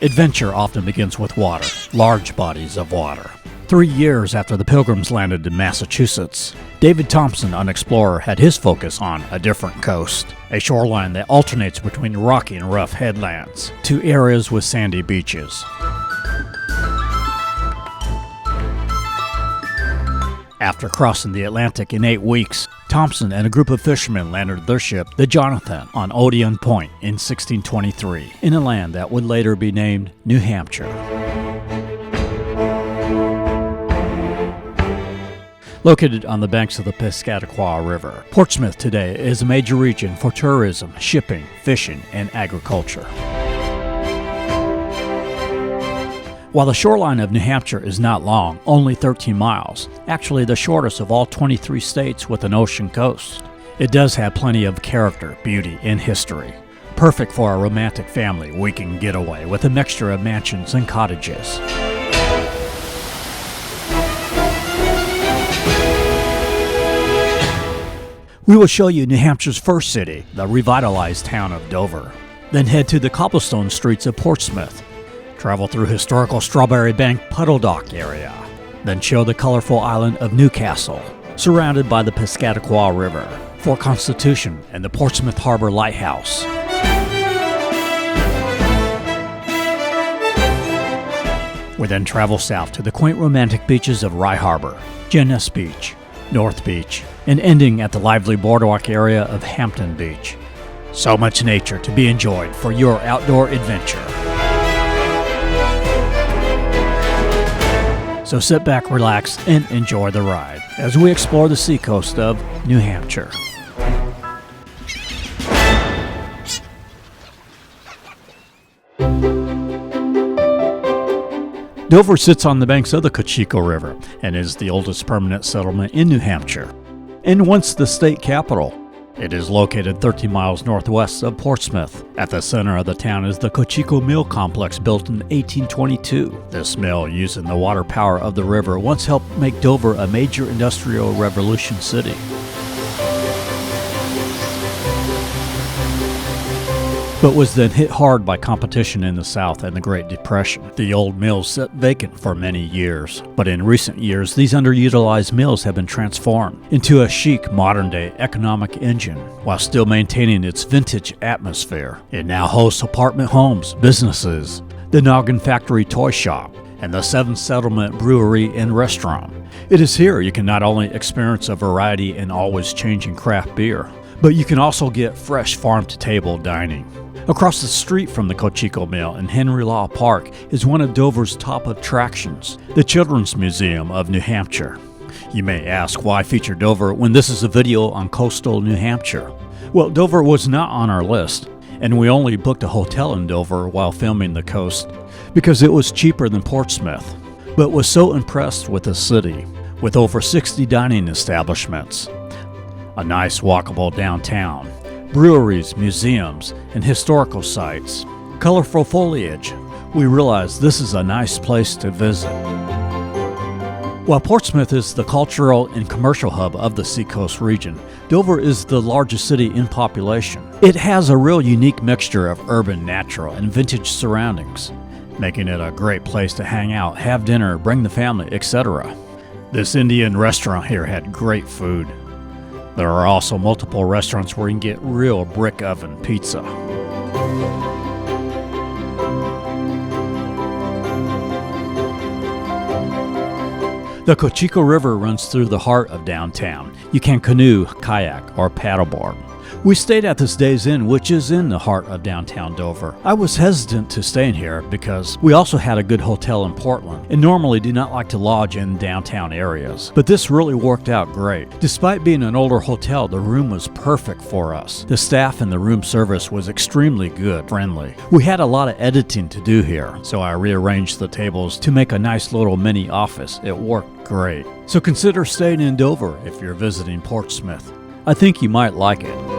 Adventure often begins with water, large bodies of water. 3 years after the Pilgrims landed in Massachusetts, David Thompson, an explorer, had his focus on a different coast, a shoreline that alternates between rocky and rough headlands to areas with sandy beaches. After crossing the Atlantic in 8 weeks, Thompson and a group of fishermen landed their ship, the Jonathan, on Odeon Point in 1623, in a land that would later be named New Hampshire. Located on the banks of the Piscataqua River, Portsmouth today is a major region for tourism, shipping, fishing, and agriculture. While the shoreline of New Hampshire is not long, only 13 miles, actually the shortest of all 23 states with an ocean coast, it does have plenty of character, beauty, and history. Perfect for a romantic family weekend getaway with a mixture of mansions and cottages. We will show you New Hampshire's first city, the revitalized town of Dover. Then head to the cobblestone streets of Portsmouth. Travel through historical Strawberry Bank Puddle Dock area. Then show the colorful island of Newcastle, surrounded by the Piscataqua River, Fort Constitution, and the Portsmouth Harbor Lighthouse. We then travel south to the quaint romantic beaches of Rye Harbor, Jenness Beach, North Beach, and ending at the lively boardwalk area of Hampton Beach. So much nature to be enjoyed for your outdoor adventure. So sit back, relax, and enjoy the ride as we explore the seacoast of New Hampshire. Dover sits on the banks of the Cocheco River and is the oldest permanent settlement in New Hampshire, and once the state capital. It is located 13 miles northwest of Portsmouth. At the center of the town is the Cocheco Mill Complex, built in 1822. This mill, using the water power of the river, once helped make Dover a major industrial revolution city. But was then hit hard by competition in the South and the Great Depression. The old mills sat vacant for many years, but in recent years these underutilized mills have been transformed into a chic modern-day economic engine while still maintaining its vintage atmosphere. It now hosts apartment homes, businesses, the Noggin factory toy shop, and the 7th Settlement Brewery and Restaurant. It is here you can not only experience a variety and always changing craft beer, but you can also get fresh farm-to-table dining. Across the street from the Cocheco Mill in Henry Law Park is one of Dover's top attractions, the Children's Museum of New Hampshire. You may ask, why feature Dover when this is a video on coastal New Hampshire? Well, Dover was not on our list, and we only booked a hotel in Dover while filming the coast because it was cheaper than Portsmouth, but was so impressed with the city, with over 60 dining establishments, a nice walkable downtown, breweries, museums, and historical sites, colorful foliage. We realize this is a nice place to visit. While Portsmouth is the cultural and commercial hub of the Seacoast region, Dover is the largest city in population. It has a real unique mixture of urban, natural, and vintage surroundings, making it a great place to hang out, have dinner, bring the family, etc. This Indian restaurant here had great food. There are also multiple restaurants where you can get real brick oven pizza. The Cocheco River runs through the heart of downtown. You can canoe, kayak, or paddleboard. We stayed at this Days Inn, which is in the heart of downtown Dover. I was hesitant to stay in here because we also had a good hotel in Portland and normally do not like to lodge in downtown areas. But this really worked out great. Despite being an older hotel, the room was perfect for us. The staff and the room service was extremely good, friendly. We had a lot of editing to do here, so I rearranged the tables to make a nice little mini office. It worked great. So consider staying in Dover if you're visiting Portsmouth. I think you might like it.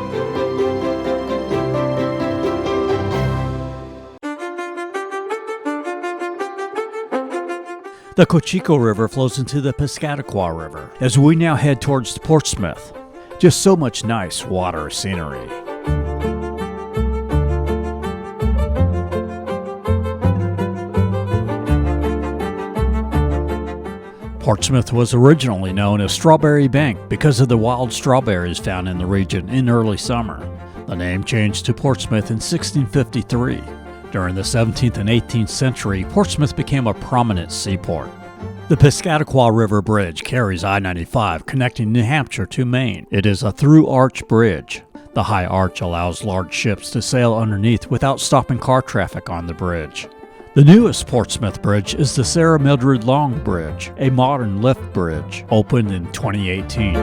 The Cocheco River flows into the Piscataqua River as we now head towards Portsmouth. Just so much nice water scenery. Portsmouth was originally known as Strawberry Bank because of the wild strawberries found in the region in early summer. The name changed to Portsmouth in 1653. During the 17th and 18th century, Portsmouth became a prominent seaport. The Piscataqua River Bridge carries I-95 connecting New Hampshire to Maine. It is a through-arch bridge. The high arch allows large ships to sail underneath without stopping car traffic on the bridge. The newest Portsmouth bridge is the Sarah Mildred Long Bridge, a modern lift bridge, opened in 2018.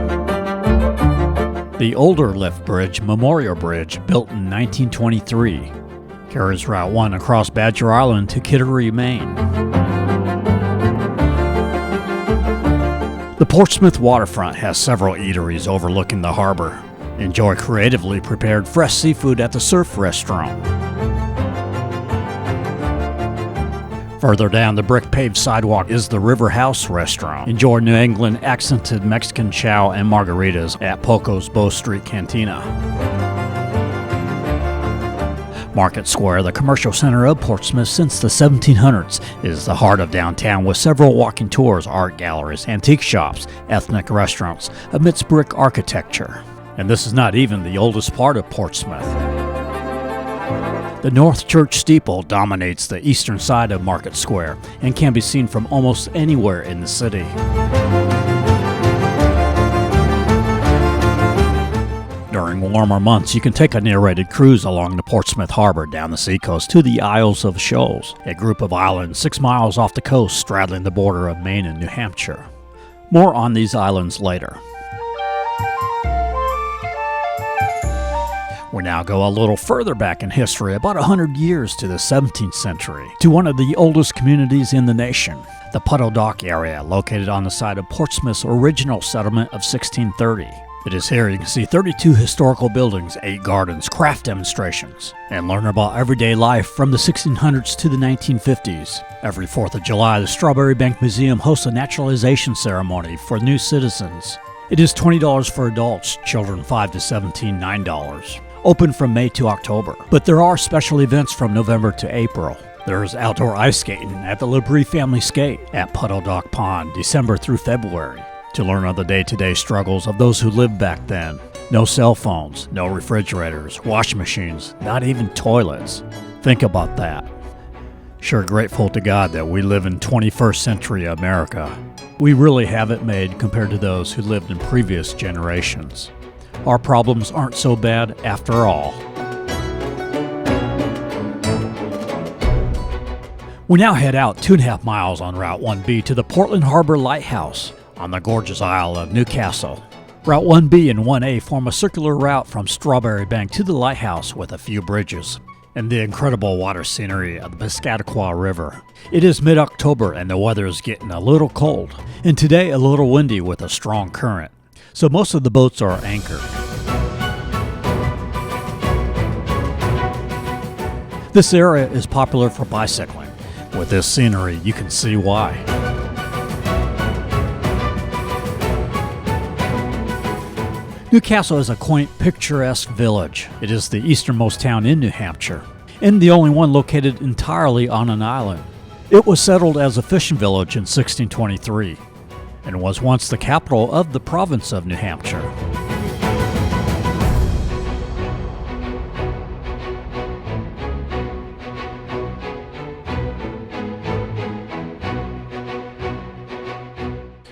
The older lift bridge, Memorial Bridge, built in 1923, carries Route 1 across Badger Island to Kittery, Maine. The Portsmouth waterfront has several eateries overlooking the harbor. Enjoy creatively prepared fresh seafood at the Surf Restaurant. Further down the brick-paved sidewalk is the River House Restaurant. Enjoy New England accented Mexican chow and margaritas at Poco's Bow Street Cantina. Market Square, the commercial center of Portsmouth since the 1700s, is the heart of downtown with several walking tours, art galleries, antique shops, ethnic restaurants, amidst brick architecture. And this is not even the oldest part of Portsmouth. The North Church steeple dominates the eastern side of Market Square and can be seen from almost anywhere in the city. During warmer months, you can take a narrated cruise along the Portsmouth Harbor down the seacoast to the Isles of Shoals, a group of islands 6 miles off the coast straddling the border of Maine and New Hampshire. More on these islands later. We now go a little further back in history, about 100 years to the 17th century, to one of the oldest communities in the nation, the Puddle Dock area, located on the site of Portsmouth's original settlement of 1630. It is here you can see 32 historical buildings, 8 gardens, craft demonstrations, and learn about everyday life from the 1600s to the 1950s. Every 4th of July, the Strawberry Bank Museum hosts a naturalization ceremony for new citizens. It is $20 for adults, children 5 to 17, $9. Open from May to October, but there are special events from November to April. There is outdoor ice skating at the Labrie Family Skate at Puddle Dock Pond, December through February. To learn of the day-to-day struggles of those who lived back then. No cell phones, no refrigerators, washing machines, not even toilets. Think about that. Sure grateful to God that we live in 21st century America. We really have it made compared to those who lived in previous generations. Our problems aren't so bad after all. We now head out 2.5 miles on Route 1B to the Portland Harbor Lighthouse on the gorgeous Isle of Newcastle. Route 1B and 1A form a circular route from Strawberry Bank to the lighthouse with a few bridges and the incredible water scenery of the Piscataqua River. It is mid-October and the weather is getting a little cold, and today a little windy with a strong current, so most of the boats are anchored. This area is popular for bicycling. With this scenery, you can see why. Newcastle is a quaint, picturesque village. It is the easternmost town in New Hampshire, and the only one located entirely on an island. It was settled as a fishing village in 1623, and was once the capital of the province of New Hampshire.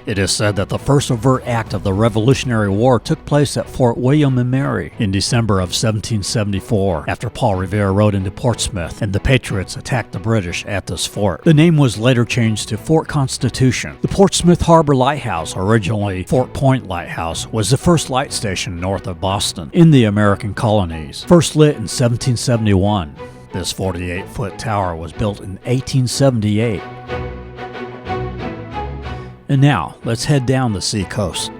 It is said that the first overt act of the Revolutionary War took place at Fort William and Mary in December of 1774, after Paul Revere rode into Portsmouth and the Patriots attacked the British at this fort. The name was later changed to Fort Constitution. The Portsmouth Harbor Lighthouse, originally Fort Point Lighthouse, was the first light station north of Boston in the American colonies, first lit in 1771. This 48-foot tower was built in 1878. And now, let's head down the seacoast.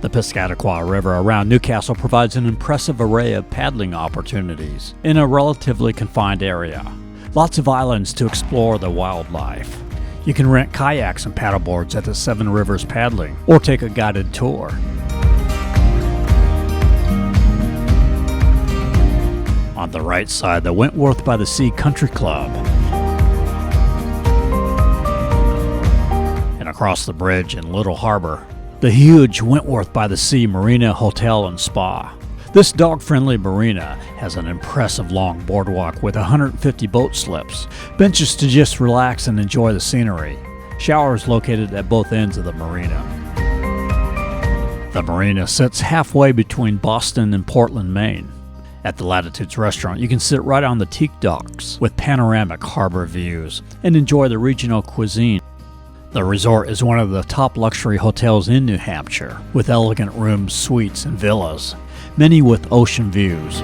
The Piscataqua River around Newcastle provides an impressive array of paddling opportunities in a relatively confined area. Lots of islands to explore the wildlife. You can rent kayaks and paddleboards at the Seven Rivers Paddling, or take a guided tour. On the right side, the Wentworth by the Sea Country Club. And across the bridge in Little Harbor, the huge Wentworth by the Sea Marina Hotel and Spa. This dog-friendly marina has an impressive long boardwalk with 150 boat slips, benches to just relax and enjoy the scenery, showers located at both ends of the marina. The marina sits halfway between Boston and Portland, Maine. At the Latitudes restaurant, you can sit right on the teak docks with panoramic harbor views and enjoy the regional cuisine. The resort is one of the top luxury hotels in New Hampshire, with elegant rooms, suites, and villas, many with ocean views.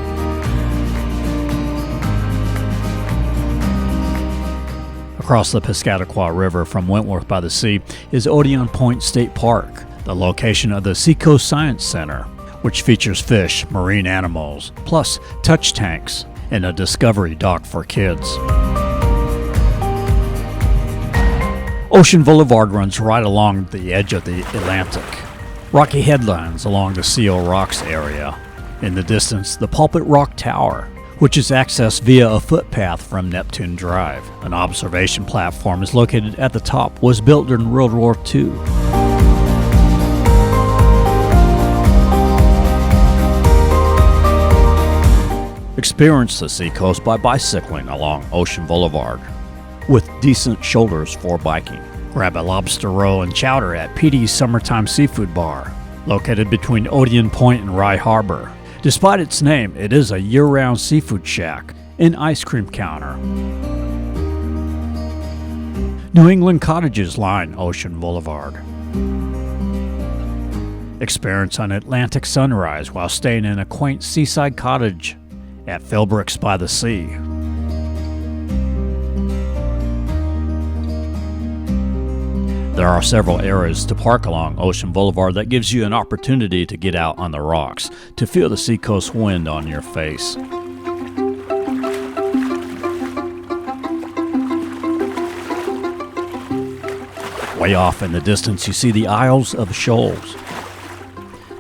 Across the Piscataqua River from Wentworth by the Sea is Odeon Point State Park, the location of the Seacoast Science Center, which features fish, marine animals, plus touch tanks, and a discovery dock for kids. Ocean Boulevard runs right along the edge of the Atlantic. Rocky headlands along the Seal Rocks area. In the distance, the Pulpit Rock Tower, which is accessed via a footpath from Neptune Drive. An observation platform is located at the top, was built during World War II. Experience the seacoast by bicycling along Ocean Boulevard, with decent shoulders for biking. Grab a lobster roll and chowder at Petey's Summertime Seafood Bar, located between Odeon Point and Rye Harbor. Despite its name, it is a year-round seafood shack and ice cream counter. New England cottages line Ocean Boulevard. Experience an Atlantic sunrise while staying in a quaint seaside cottage at Philbrooks by the Sea. There are several areas to park along Ocean Boulevard that gives you an opportunity to get out on the rocks, to feel the seacoast wind on your face. Way off in the distance you see the Isles of Shoals.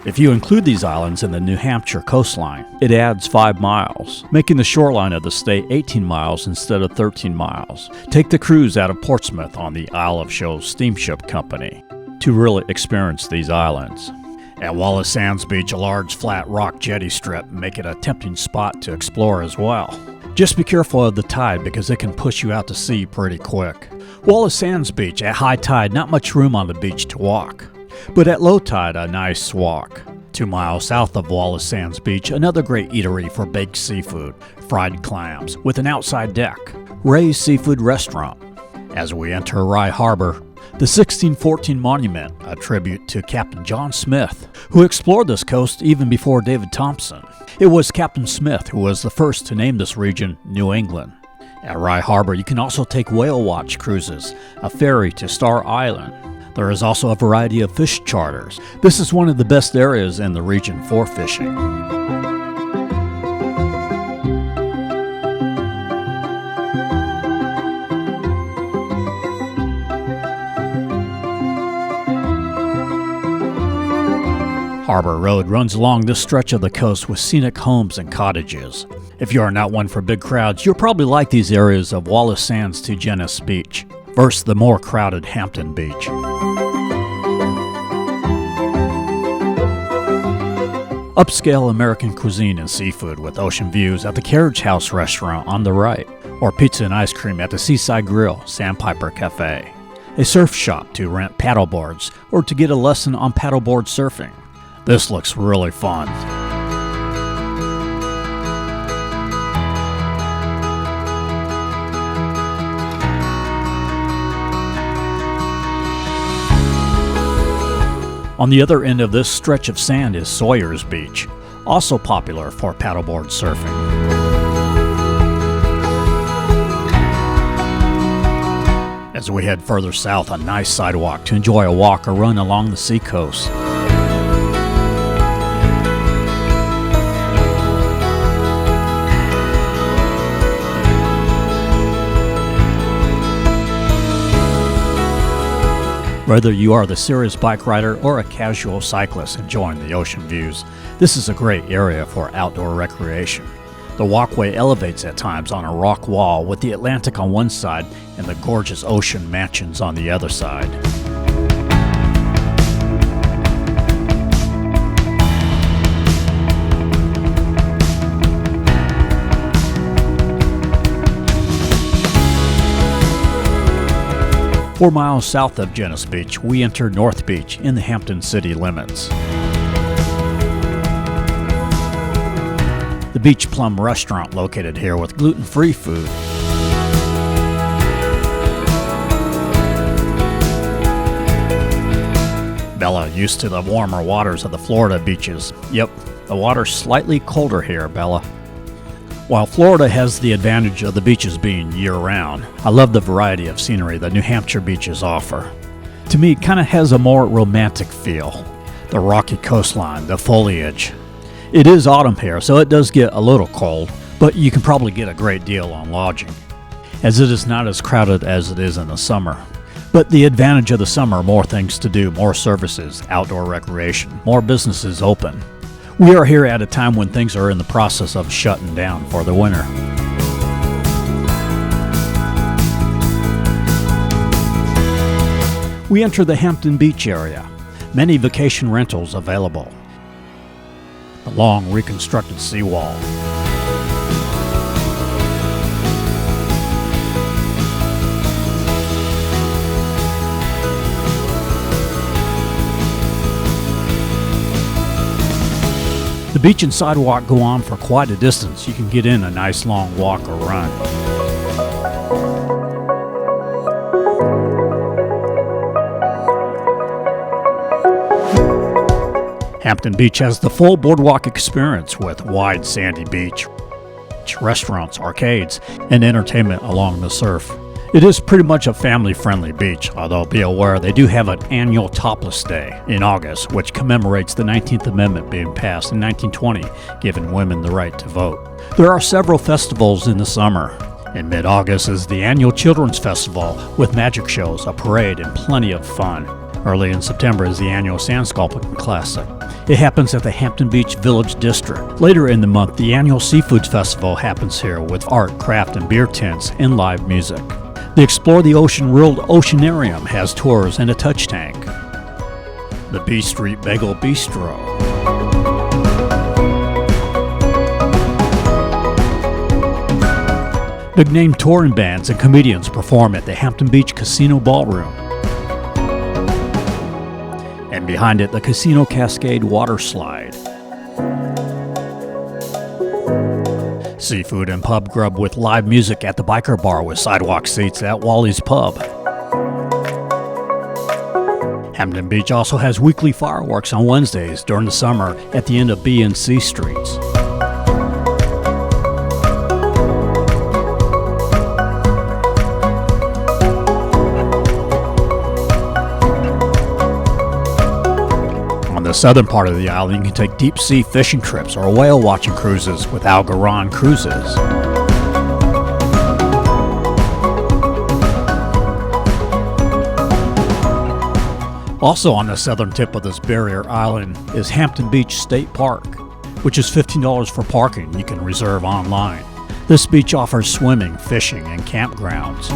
If you include these islands in the New Hampshire coastline, it adds 5 miles, making the shoreline of the state 18 miles instead of 13 miles. Take the cruise out of Portsmouth on the Isle of Shoals Steamship Company to really experience these islands. At Wallace Sands Beach, a large flat rock jetty strip make it a tempting spot to explore as well. Just be careful of the tide because it can push you out to sea pretty quick. Wallace Sands Beach, at high tide, not much room on the beach to walk, but at low tide, a nice walk. 2 miles south of Wallace Sands Beach, another great eatery for baked seafood, fried clams, with an outside deck. Ray's Seafood Restaurant. As we enter Rye Harbor, the 1614 monument, a tribute to Captain John Smith, who explored this coast even before David Thompson. It was Captain Smith who was the first to name this region New England. At Rye Harbor, you can also take whale watch cruises, a ferry to Star Island. There is also a variety of fish charters. This is one of the best areas in the region for fishing. Harbor Road runs along this stretch of the coast with scenic homes and cottages. If you are not one for big crowds, you'll probably like these areas of Wallace Sands to Genesee Beach versus the more crowded Hampton Beach. Upscale American cuisine and seafood with ocean views at the Carriage House restaurant on the right, or pizza and ice cream at the Seaside Grill, Sandpiper Cafe. A surf shop to rent paddleboards or to get a lesson on paddleboard surfing. This looks really fun. On the other end of this stretch of sand is Sawyer's Beach, also popular for paddleboard surfing. As we head further south, a nice sidewalk to enjoy a walk or run along the seacoast. Whether you are the serious bike rider or a casual cyclist enjoying the ocean views, this is a great area for outdoor recreation. The walkway elevates at times on a rock wall with the Atlantic on one side and the gorgeous ocean mansions on the other side. Four miles south of Genesee Beach, we enter North Beach in the Hampton city limits. The Beach Plum restaurant located here with gluten-free food. Bella used to the warmer waters of the Florida beaches. Yep, the water's slightly colder here, Bella. While Florida has the advantage of the beaches being year-round, I love the variety of scenery that New Hampshire beaches offer. To me, it kind of has a more romantic feel. The rocky coastline, the foliage. It is autumn here, so it does get a little cold, but you can probably get a great deal on lodging, as it is not as crowded as it is in the summer. But the advantage of the summer, more things to do, more services, outdoor recreation, more businesses open. We are here at a time when things are in the process of shutting down for the winter. We enter the Hampton Beach area. Many vacation rentals available. The long reconstructed seawall. The beach and sidewalk go on for quite a distance. You can get in a nice long walk or run. Hampton Beach has the full boardwalk experience with wide sandy beach, restaurants, arcades, and entertainment along the surf. It is pretty much a family-friendly beach, although be aware they do have an annual topless day in August, which commemorates the 19th Amendment being passed in 1920, giving women the right to vote. There are several festivals in the summer. In mid-August is the annual Children's Festival with magic shows, a parade, and plenty of fun. Early in September is the annual Sand Sculpting Classic. It happens at the Hampton Beach Village District. Later in the month, the annual Seafood Festival happens here with art, craft, and beer tents and live music. The Explore the Ocean World Oceanarium has tours and a touch tank. The B Street Bagel Bistro. Big-name touring bands and comedians perform at the Hampton Beach Casino Ballroom. And behind it, the Casino Cascade Water Slide. Seafood and pub grub with live music at the Biker Bar with sidewalk seats at Wally's Pub. Hampton Beach also has weekly fireworks on Wednesdays during the summer at the end of B and C streets. On the southern part of the island, you can take deep-sea fishing trips or whale-watching cruises with Algaron Cruises. Also on the southern tip of this barrier island is Hampton Beach State Park, which is $15 for parking you can reserve online. This beach offers swimming, fishing, and campgrounds.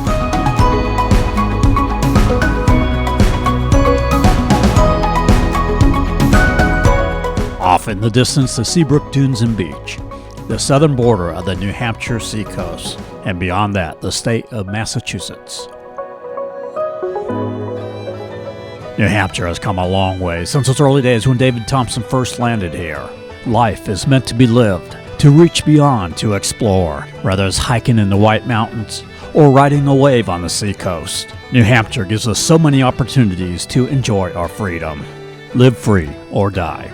Off in the distance, the Seabrook Dunes and Beach, the southern border of the New Hampshire Seacoast, and beyond that, the state of Massachusetts. New Hampshire has come a long way since its early days when David Thompson first landed here. Life is meant to be lived, to reach beyond, to explore, whether it's hiking in the White Mountains or riding a wave on the seacoast. New Hampshire gives us so many opportunities to enjoy our freedom. Live free or die.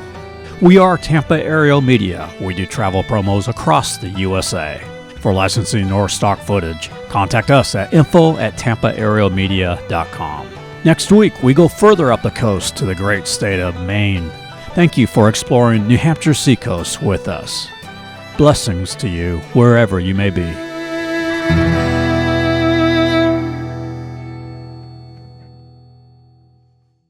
We are Tampa Aerial Media. We do travel promos across the USA. For licensing or stock footage, contact us at info@tampaaerialmedia.com. Next week, we go further up the coast to the great state of Maine. Thank you for exploring New Hampshire Seacoast with us. Blessings to you wherever you may be.